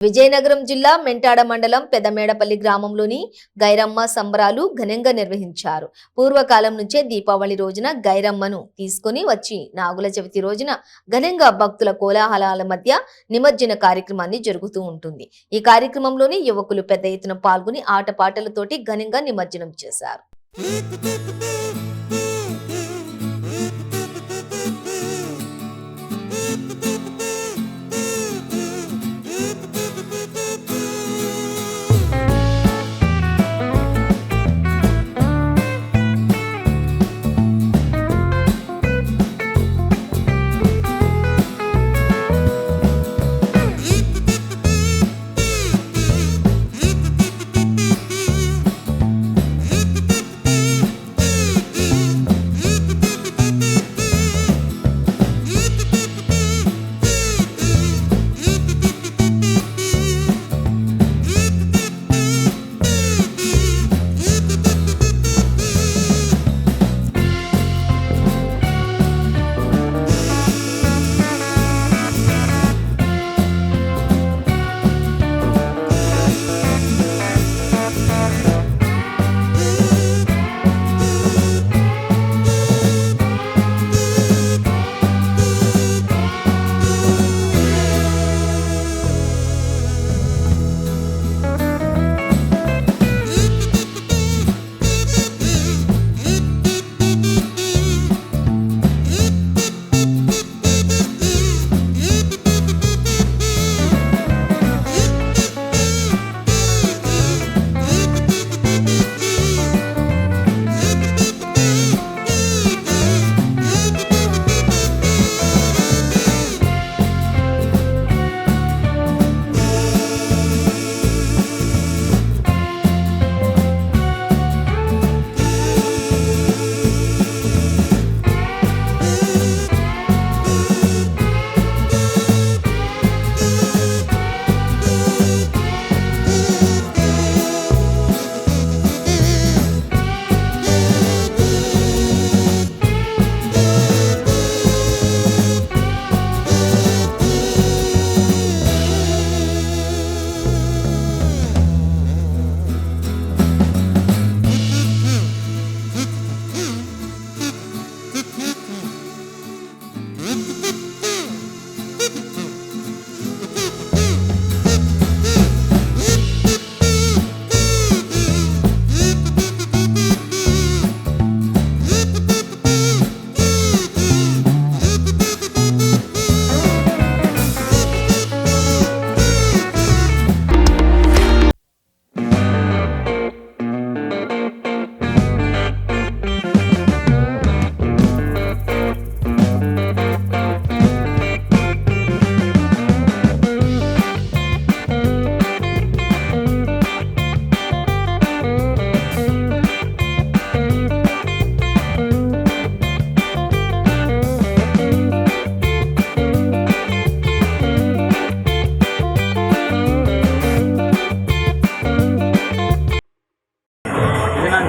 విజయనగరం జిల్లా మెంటాడ మండలం పెదమేడపల్లి గ్రామంలోని గైరమ్మ సంబరాలు ఘనంగా నిర్వహించారు. పూర్వకాలం నుంచే దీపావళి రోజున గైరమ్మను తీసుకుని వచ్చి నాగుల చవితి రోజున ఘనంగా భక్తుల కోలాహలాల మధ్య నిమజ్జన కార్యక్రమాన్ని జరుగుతూ ఉంటుంది. ఈ కార్యక్రమంలోని యువకులు పెద్ద ఎత్తున పాల్గొని ఆటపాటలతోటి ఘనంగా నిమజ్జనం చేశారు.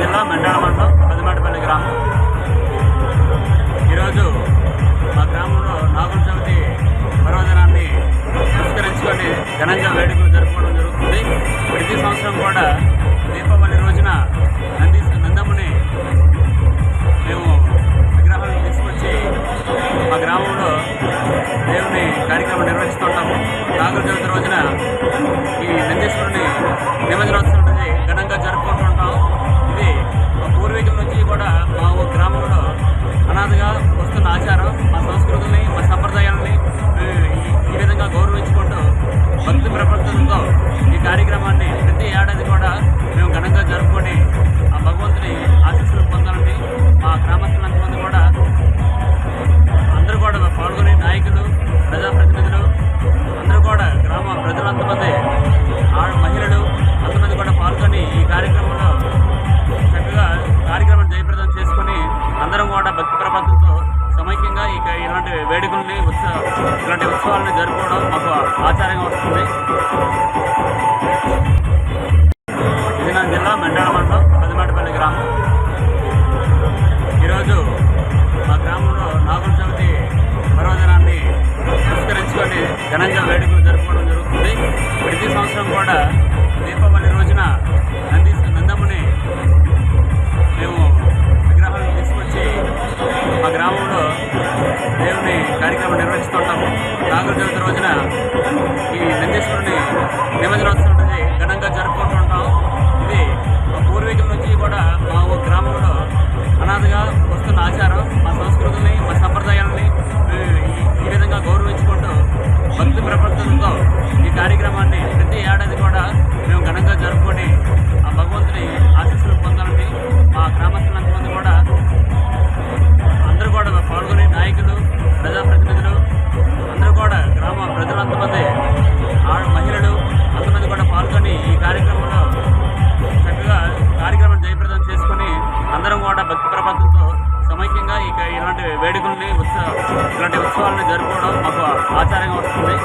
జిల్లా మెంటాడ మండలం పెదమేడపల్లి గ్రామం. ఈరోజు మా గ్రామంలో నాగుల చవితి పర్వదినాన్ని పురస్కరించుకొని ఘనంగా వేడుకలు జరుపుకోవడం జరుగుతుంది. ప్రతి సంవత్సరం కూడా దీపావళి రోజున నందముని మేము విగ్రహాలను తీసుకొచ్చి మా గ్రామంలో దేవుని కార్యక్రమం నిర్వహిస్తుంటాము. నాగుల చవితి రోజున ఈ నందీశ్వరుని నిమజ్జనోత్సవం అనేది ఘనంగా జరుపుకుంటూ ఉంటాం. ఇది మా పూర్వీకుల నుంచి కూడా మా గ్రామంలో అనాథగా వస్తున్న ఆచారం. మా సంస్కృతుల్ని, మా సంప్రదాయాలని ఈ విధంగా గౌరవించుకుంటూ భక్తి ప్రపంచంతో ఈ కార్యక్రమాన్ని ప్రతి ఏడాది కూడా మేము ఘనంగా జరుపుకొని ఆ భగవంతుని ఆశీస్సులు పొందాలని మా గ్రామస్తులంతమంది కూడా అందరూ కూడా పాల్గొని, నాయకులు, ప్రజాప్రతినిధులు అందరూ కూడా గ్రామ ప్రజలంతమంది, మహిళలు అంతమంది కూడా పాల్గొని ఈ కార్యక్రమంలో చక్కగా కార్యక్రమం జయప్రదం చేసుకుని అందరం కూడా భక్తి ప్రపంచంతో సమైక్యంగా ఇలాంటి వేడుకల్ని ఇలాంటి ఉత్సవాలను జరుపుకోవడం మాకు ఆచారంగా వస్తుంది. విజయనగరం జిల్లా మెంటాడ మండలం పెదమేడపల్లి సంవత్సరం కూడా దీపావళి రోజున నందమ్మని మేము విగ్రహాలను తీసుకొచ్చి మా గ్రామంలో దేవుని కార్యక్రమం నిర్వహిస్తుంటాము. నాగుల చవితి రోజున ఈ నందీశ్వరుని నిమజ్జనోత్సవం అనేది ఘనంగా జరుపుకుంటూ ఉంటాం. ఇది మా పూర్వీకుల నుంచి కూడా మా గ్రామంలో అనాథగా వస్తున్న ఆచారం. మా సంస్కృతిని, మా సంప్రదాయాలని ఈ విధంగా గౌరవించుకుంటూ భక్తి ప్రపత్తులతో ఈ కార్యక్రమాన్ని ప్రతి ఏడాది కూడా మేము ఘనంగా జరుపుకొని ఆ భగవంతుని ఆశీస్సులు పొందాలని మా గ్రామస్తులంతమంది కూడా అందరూ కూడా పాల్గొని, నాయకులు, ప్రజాప్రతినిధులు అందరూ కూడా గ్రామ ప్రజలంతమంది, మహిళలు అంతమంది కూడా పాల్గొని ఈ కార్యక్రమంలో చక్కగా కార్యక్రమం జయప్రదం చేసుకొని అందరం కూడా భక్తి ప్రపత్తులతో సమైక్యంగా ఇలాంటి వేడుకల్ని ఇలాంటి ఉత్సవాలను జరుపుకోవడం మాకు ఆచారంగా వస్తుంది.